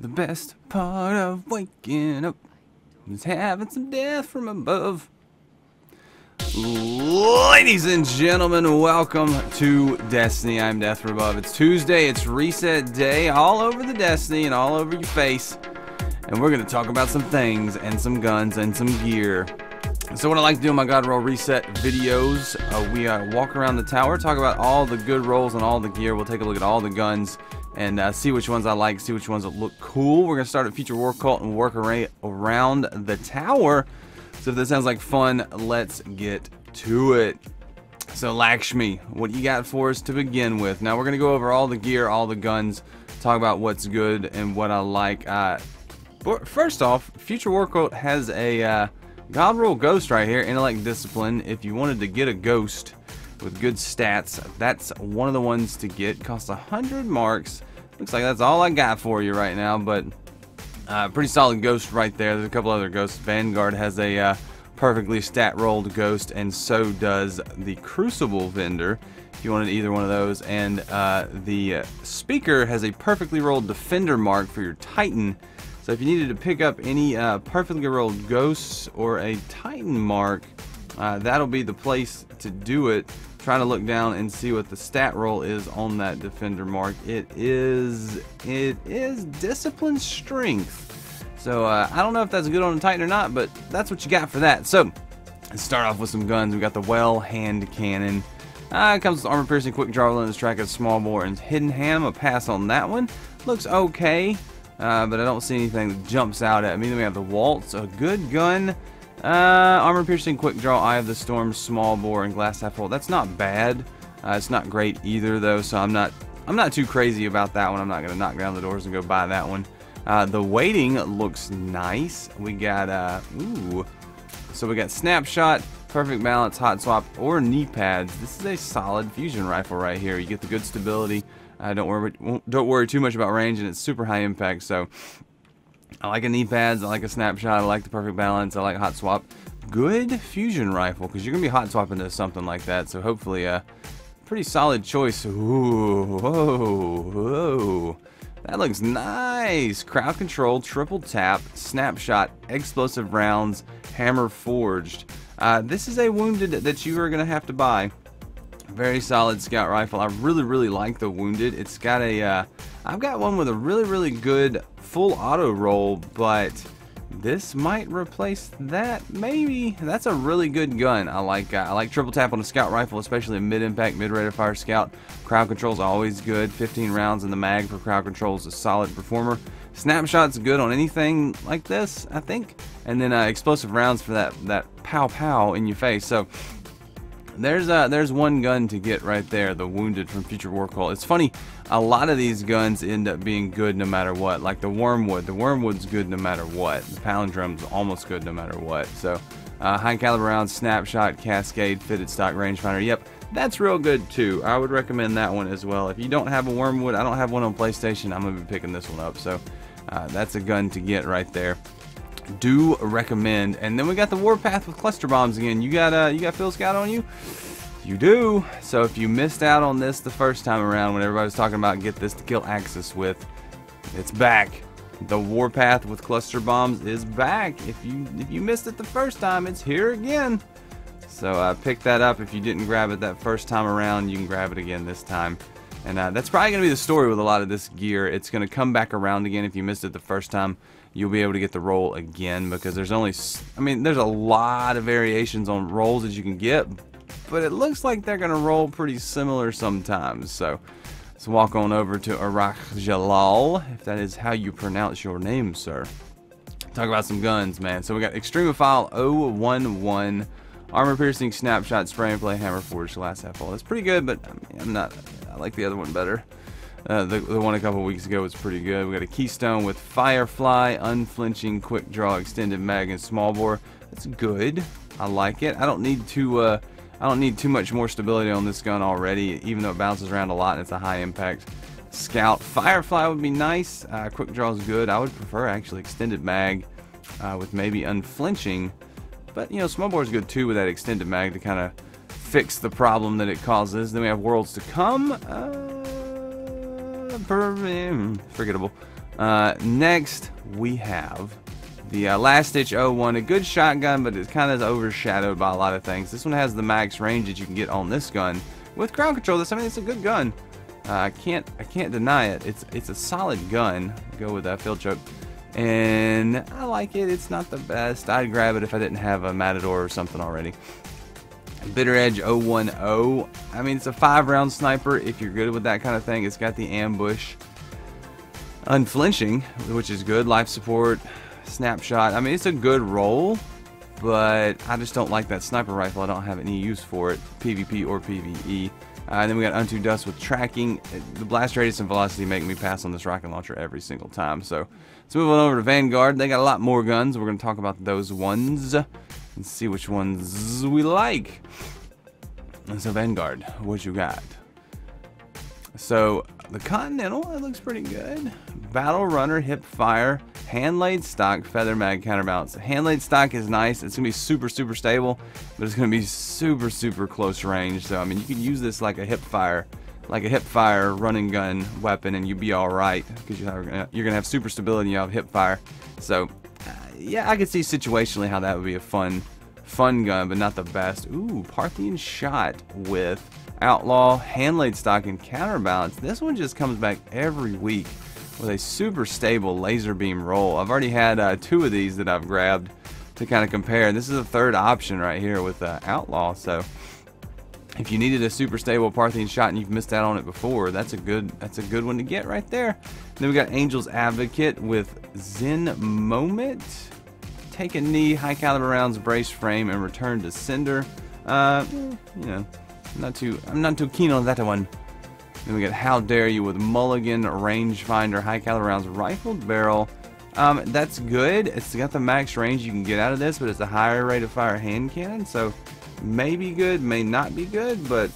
The best part of waking up is having some death from above. Ladies and gentlemen, welcome to Destiny. I'm Death from Above. It's Tuesday, it's reset day, all over the Destiny and all over your face. And we're going to talk about some things and some guns and some gear. So what I like to do in my God Roll Reset videos, we walk around the tower, talk about all the good rolls and all the gear. We'll take a look at all the guns and see which ones I like, see which ones that look cool. We're going to start at Future War Cult and work around the tower. So if that sounds like fun, let's get to it. So Lakshmi, what you got for us to begin with? Now we're going to go over all the gear, all the guns, talk about what's good and what I like. First off, Future War Cult has a God Roll Ghost right here, Intellect Discipline. If you wanted to get a ghost with good stats, that's one of the ones to get. Costs 100 marks. Looks like that's all I got for you right now, but pretty solid ghost right there. There's a couple other ghosts. Vanguard has a perfectly stat rolled ghost, and so does the Crucible vendor, if you wanted either one of those. And the Speaker has a perfectly rolled defender mark for your Titan. So if you needed to pick up any perfectly rolled ghosts or a Titan mark, that'll be the place to do it. Trying to look down and see what the stat roll is on that defender mark. It is discipline strength. So I don't know if that's good on a Titan or not, but that's what you got for that. So let's start off with some guns. We got the Well hand cannon. It comes with armor piercing, quick draw, relentless track, of small bore, and hidden ham. A pass on that one. Looks okay. But I don't see anything that jumps out at me. Then we have the Waltz, a good gun. Armor piercing, quick draw, Eye of the Storm, small bore, and glass half full. That's not bad. It's not great either though, so I'm not too crazy about that one. I'm not gonna knock down the doors and go buy that one. The Waiting looks nice. We got so we got Snapshot, Perfect Balance, Hot Swap, or knee pads. This is a solid fusion rifle right here. You get the good stability. Don't worry too much about range, and it's super high impact. So I like a knee pads, I like a Snapshot, I like the Perfect Balance, I like Hot Swap. Good fusion rifle, because you're gonna be hot swapping to something like that. So hopefully a pretty solid choice. Ooh, whoa, whoa. That looks nice. Crowd control, triple tap, Snapshot, explosive rounds, hammer forged. This is a wounded that you are gonna have to buy. Very solid scout rifle. I really like the wounded. It's got a I've got one with a really good full auto roll, but this might replace that. Maybe. That's a really good gun. I like triple tap on a scout rifle, especially a mid impact, mid rate of fire scout. Crowd control is always good. 15 rounds in the mag for crowd control is a solid performer. Snapshot's good on anything like this, I think. And then explosive rounds for that pow in your face. So there's one gun to get right there, the Wounded from Future War Cult. It's funny, a lot of these guns end up being good no matter what. Like the Wormwood. The Wormwood's good no matter what. The Palindrome's almost good no matter what. So high caliber rounds, Snapshot, Cascade, fitted stock rangefinder. Yep, that's real good too. I would recommend that one as well. If you don't have a Wormwood, I don't have one on PlayStation, I'm gonna be picking this one up. So that's a gun to get right there. Do recommend. And then we got the Warpath with cluster bombs again. You got Phil Scout on you? You do. So if you missed out on this the first time around when everybody was talking about get this to kill Aksis with, it's back. The Warpath with cluster bombs is back. If you missed it the first time, it's here again. So pick that up. If you didn't grab it that first time around, you can grab it again this time. And that's probably going to be the story with a lot of this gear. It's going to come back around again. If you missed it the first time, you'll be able to get the roll again, because there's only, I mean, there's a lot of variations on rolls that you can get, but it looks like they're going to roll pretty similar sometimes. So let's walk on over to Arak Jalal, if that is how you pronounce your name, sir. Talk about some guns, man. So we got Extremophile 011, armor piercing, Snapshot, spray and play, hammer forged, glass half full. That's pretty good, but I mean, I like the other one better. The one a couple weeks ago was pretty good. We got a Keystone with Firefly, unflinching, quick draw, extended mag, and small bore. That's good. I like it. I don't need too much more stability on this gun already, even though it bounces around a lot and it's a high impact scout. Firefly would be nice. Quick draw is good. I would prefer actually extended mag with maybe unflinching, but you know, small bore is good too with that extended mag to kind of fix the problem that it causes. Then we have Worlds to Come. Forgettable. Next, we have the Last Ditch 01, a good shotgun, but it's kind of overshadowed by a lot of things. This one has the max range that you can get on this gun with crowd control. I mean, it's a good gun. I can't deny it. It's a solid gun. Go with that field choke, and I like it. It's not the best. I'd grab it if I didn't have a Matador or something already. Bitter Edge 010. I mean, it's a 5-round sniper if you're good with that kind of thing. It's got the ambush, unflinching, which is good. Life support, snapshot. I mean, it's a good roll, but I just don't like that sniper rifle. I don't have any use for it, PvP or PvE. And then we got Unto Dust with tracking. The blast radius and velocity make me pass on this rocket launcher every single time. So let's move on over to Vanguard. They got a lot more guns. We're going to talk about those ones and see which ones we like. And so Vanguard, what you got? So the Continental, it looks pretty good. Battle Runner, hip fire, hand laid stock, feather mag, counterbalance. Hand laid stock is nice. It's gonna be super stable, but it's gonna be super close range. So I mean, you can use this like a hip fire running gun weapon, and you'd be all right because you're gonna have super stability and you have hip fire. So yeah, I could see situationally how that would be a fun gun, but not the best. Ooh, Parthian Shot with Outlaw, hand laid stock, and counterbalance. This one just comes back every week with a super stable laser beam roll. I've already had 2 of these that I've grabbed to kind of compare. This is the 3rd option right here with Outlaw. So if you needed a super stable Parthian Shot and you've missed out on it before, that's a good one to get right there. And then we got Angel's Advocate with Zen Moment. Take a knee, high caliber rounds, brace frame, and return to sender. You know, I'm not too keen on that one. Then we got How Dare You with Mulligan, rangefinder, high caliber rounds, rifled barrel. That's good. It's got the max range you can get out of this, but it's a higher rate of fire hand cannon, so may be good, may not be good, but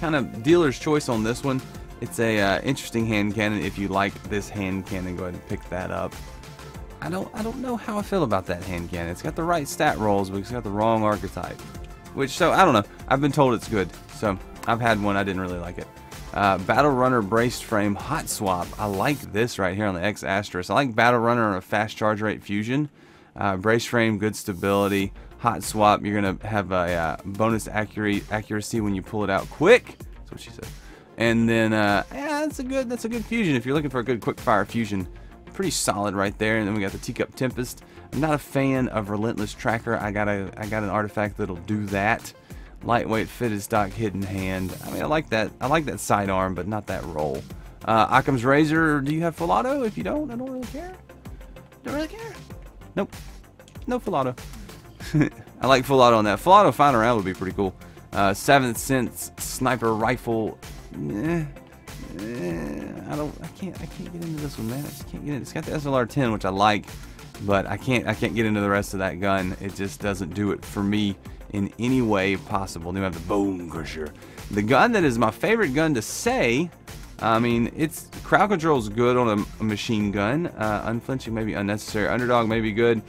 kind of dealer's choice on this one. It's a interesting hand cannon. If you like this hand cannon, go ahead and pick that up. I don't know how I feel about that hand cannon. It's got the right stat rolls, but it's got the wrong archetype. So I don't know. I've been told it's good. So I've had one. I didn't really like it. Battle Runner braced frame hot swap. I like this right here on the X Asterisk. I like Battle Runner on a fast charge rate fusion. Brace frame, good stability. Hot swap. You're gonna have a bonus accuracy when you pull it out quick. That's what she said. And then yeah, that's a good fusion if you're looking for a good quick fire fusion. Pretty solid right there. And then we got the Teacup Tempest. I'm not a fan of Relentless Tracker. I got an artifact that'll do that. Lightweight fitted stock hidden hand. I mean, I like that sidearm, but not that roll. Occam's Razor. Do you have full auto? If you don't, I don't really care. Don't really care. Nope. No full auto. I like full auto on that. Full auto final round would be pretty cool. 7th Sense sniper rifle. I can't get into this one, man. I just can't get in. It's got the SLR-10, which I like, but I can't get into the rest of that gun. It just doesn't do it for me in any way possible. Then we have the Bone Crusher, the gun that is my favorite gun to say. I mean, it's crowd control is good on a machine gun. Unflinching maybe unnecessary. Underdog maybe good.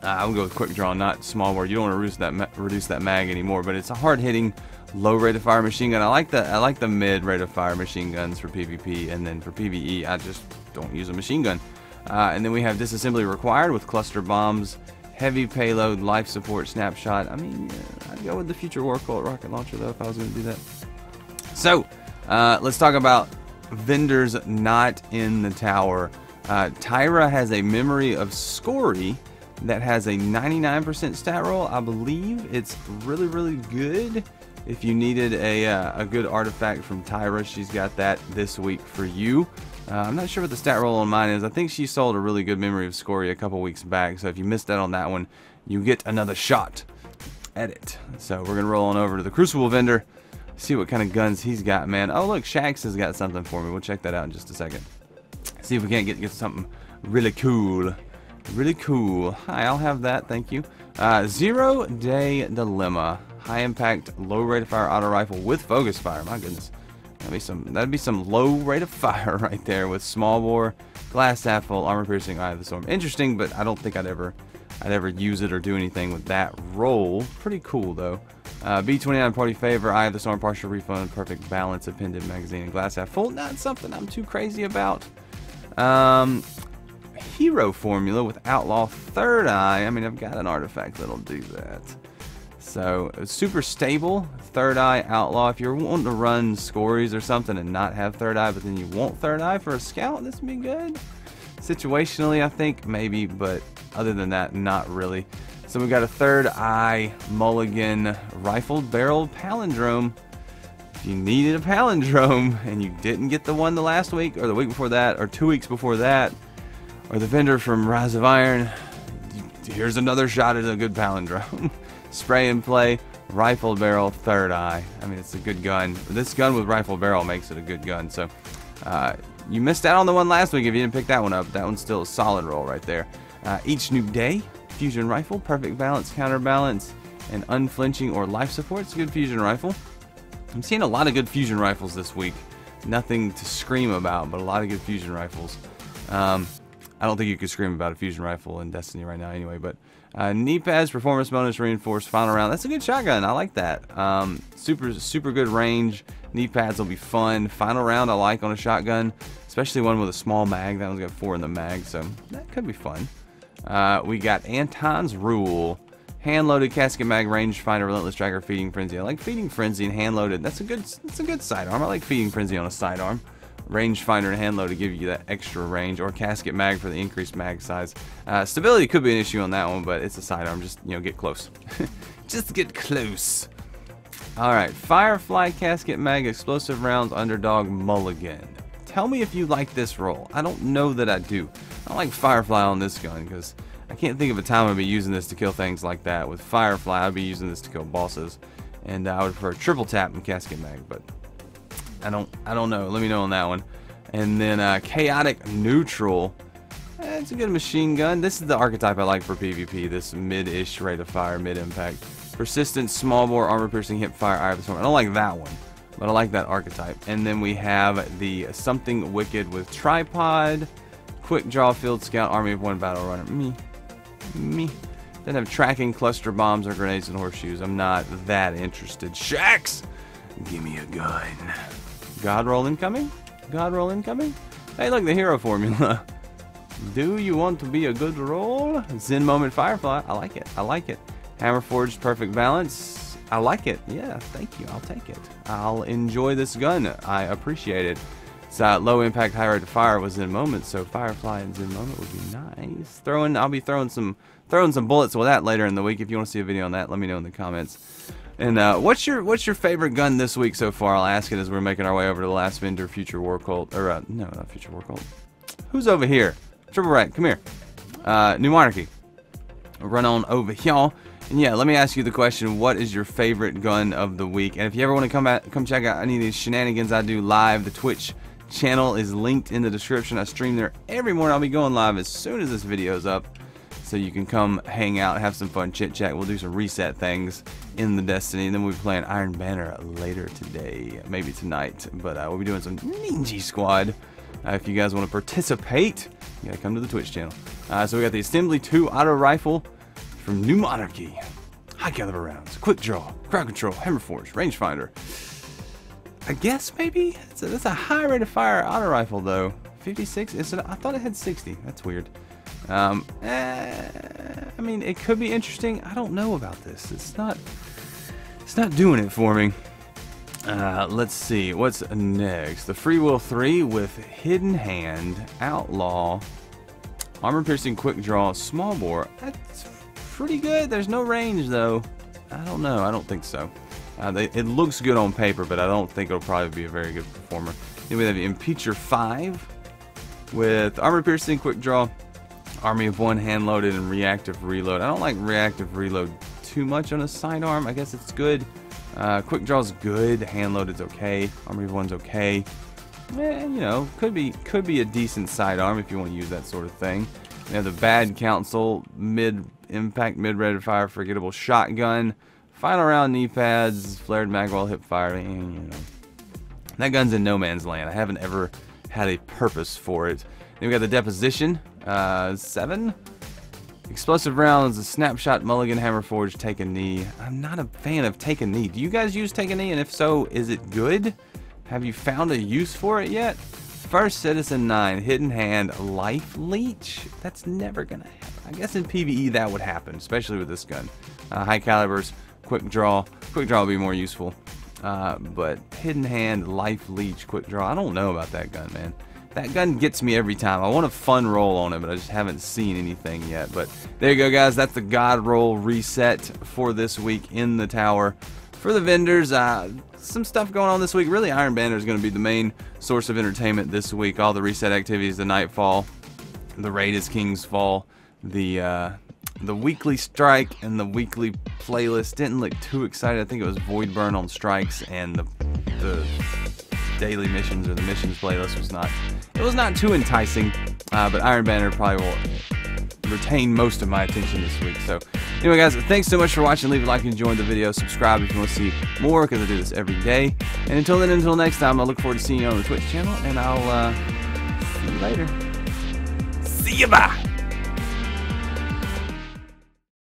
I would go with quick draw, not small bore. You don't want to reduce that mag anymore, but it's a hard hitting, low rate of fire machine gun. I like the mid rate of fire machine guns for PvP, and then for PvE, I just don't use a machine gun. And then we have disassembly required with cluster bombs, heavy payload, life support, snapshot. I mean, I'd go with the Future War Cult rocket launcher though if I was going to do that. So let's talk about vendors not in the tower. Tyra has a memory of Scory that has a 99% stat roll. I believe it's really good. If you needed a good artifact from Tyra, she's got that this week for you. I'm not sure what the stat roll on mine is. I think she sold a really good memory of Scory a couple weeks back, so if you missed out on that one, you get another shot at it. So we're gonna roll on over to the Crucible vendor, see what kind of guns he's got, man. Oh look, Shax has got something for me. We'll check that out in just a second. See if we can't get something really cool. Really cool. Hi, I'll have that, thank you. 0 Day Dilemma. High impact, low rate of fire auto rifle with focus fire. My goodness. That'd be some low rate of fire right there with small bore, glass half full, armor piercing, Eye of the Storm. Interesting, but I don't think I'd ever use it or do anything with that roll. Pretty cool though. B29 party favor, Eye of the Storm, partial refund, perfect balance, appended magazine, and glass half full. Not something I'm too crazy about. Hero formula with Outlaw Third Eye. I mean, I've got an artifact that'll do that. So, super stable, Third Eye, Outlaw. If you're wanting to run Scories or something and not have Third Eye, but then you want Third Eye for a scout, this would be good. Situationally, I think, maybe, but other than that, not really. So we got a Third Eye Mulligan Rifled Barrel Palindrome. If you needed a Palindrome and you didn't get the one the last week, or the week before that, or 2 weeks before that, or the vendor from Rise of Iron, here's another shot at a good Palindrome. Spray and play, Rifled Barrel, Third Eye. I mean, it's a good gun. This gun with Rifled Barrel makes it a good gun. So, you missed out on the one last week if you didn't pick that one up. That one's still a solid roll right there. Each new day, Fusion Rifle, perfect balance, counterbalance, and unflinching or life support. It's a good Fusion Rifle. I'm seeing a lot of good Fusion Rifles this week. Nothing to scream about, but a lot of good Fusion Rifles. I don't think you could scream about a Fusion Rifle in Destiny right now anyway, but knee pads, performance bonus, reinforced, final round. That's a good shotgun. I like that. Super good range. Knee pads will be fun. Final round I like on a shotgun, especially one with a small mag. That one's got 4 in the mag, so that could be fun. We got Anton's Rule. Hand-loaded casket mag, rangefinder, relentless tracker, feeding frenzy. I like feeding frenzy and hand-loaded. That's a good sidearm. I like feeding frenzy on a sidearm. Rangefinder and hand-load to give you that extra range, or casket mag for the increased mag size. Stability could be an issue on that one, but it's a sidearm. Just, you know, get close. Just get close. Alright, Firefly casket mag, explosive rounds, underdog, mulligan. Tell me if you like this roll. I don't know that I do. I don't like Firefly on this gun, because I can't think of a time I'd be using this to kill things like that. With Firefly, I'd be using this to kill bosses, and I would prefer triple tap and casket mag, but I don't know. Let me know on that one. And then Chaotic Neutral. It's a good machine gun. This is the archetype I like for PvP. This mid-ish rate of fire, mid-impact. Persistent, small bore, armor-piercing, hip fire, eye of the storm. I don't like that one, but I like that archetype. And then we have the Something Wicked with tripod, quick draw, field scout, army of 1 battle runner. Me. Then have tracking, cluster bombs, or grenades and horseshoes. I'm not that interested. Shax! Give me a gun. God roll incoming? God roll incoming? Hey, look, the hero formula. Do you want to be a good roll? Zen Moment Firefly. I like it. I like it. Hammer Forged Perfect Balance. I like it. Yeah, thank you. I'll take it. I'll enjoy this gun. I appreciate it. It's low impact, high rate of fire was Zen Moment, so Firefly and Zen Moment would be nice. I'll be throwing some bullets with that later in the week. If you want to see a video on that, let me know in the comments. And what's your favorite gun this week so far? I'll ask it as we're making our way over to the last vendor, Future War Cult. Or no, not Future War Cult. Who's over here? Triple Right, come here. New Monarchy. Run on over here. And yeah, let me ask you the question: what is your favorite gun of the week? And if you ever want to come check out any of these shenanigans I do live, the Twitch channel is linked in the description. I stream there every morning. I'll be going live as soon as this video is up, so you can come hang out, have some fun, chit chat. We'll do some reset things in the Destiny, and then we'll be playing Iron Banner later today, maybe tonight. But we'll be doing some Ninja Squad. If you guys want to participate, you gotta come to the Twitch channel. So we got the Assembly 2 auto rifle from New Monarchy. High caliber rounds, quick draw, crowd control, hammer forge, rangefinder. I guess maybe that's a high rate of fire auto rifle though. 56. I thought it had 60. That's weird. I mean, it could be interesting. I don't know about this. It's not doing it for me. Let's see what's next. The Free Will 3 with Hidden Hand, Outlaw, armor piercing, quick draw, small bore. That's pretty good. There's no range though. I don't know. I don't think so. It looks good on paper, but I don't think it'll probably be a very good performer. Then we have the Impeacher 5 with armor piercing, quick draw, army of 1, hand loaded, and reactive reload. I don't like reactive reload too much on a sidearm. I guess it's good. Quick draw's good. Hand loaded's okay. Army of 1's okay. You know, could be a decent sidearm if you want to use that sort of thing. We have the Bad Council mid impact, mid rate of fire, forgettable shotgun. Final round knee pads, flared magwell, hip fire. And, you know, that gun's in no man's land. I haven't ever had a purpose for it. Then we got the Deposition 7. Explosive rounds, a snapshot, mulligan, hammer forge, take a knee. I'm not a fan of take a knee. Do you guys use take a knee? And if so, is it good? Have you found a use for it yet? First Citizen 9, Hidden Hand, Life Leech. That's never going to happen. I guess in PvE that would happen, especially with this gun. High calibers, quick draw. Quick draw would be more useful. But Hidden Hand, Life Leech, quick draw. I don't know about that gun, man. That gun gets me every time. I want a fun roll on it, but I just haven't seen anything yet. But there you go, guys. That's the God roll reset for this week in the tower. For the vendors, some stuff going on this week. Really, Iron Banner is going to be the main source of entertainment this week. All the reset activities, the Nightfall, the Raid is King's Fall, the weekly strike, and the weekly playlist. Didn't look too excited. I think it was Void Burn on strikes, and the daily missions or the missions playlist was not. It was not too enticing, but Iron Banner probably will retain most of my attention this week. So anyway, guys, thanks so much for watching. Leave a like and enjoy the video. Subscribe if you want to see more, because I do this every day. And until then, until next time, I look forward to seeing you on the Twitch channel, and I'll see you later. See you, bye.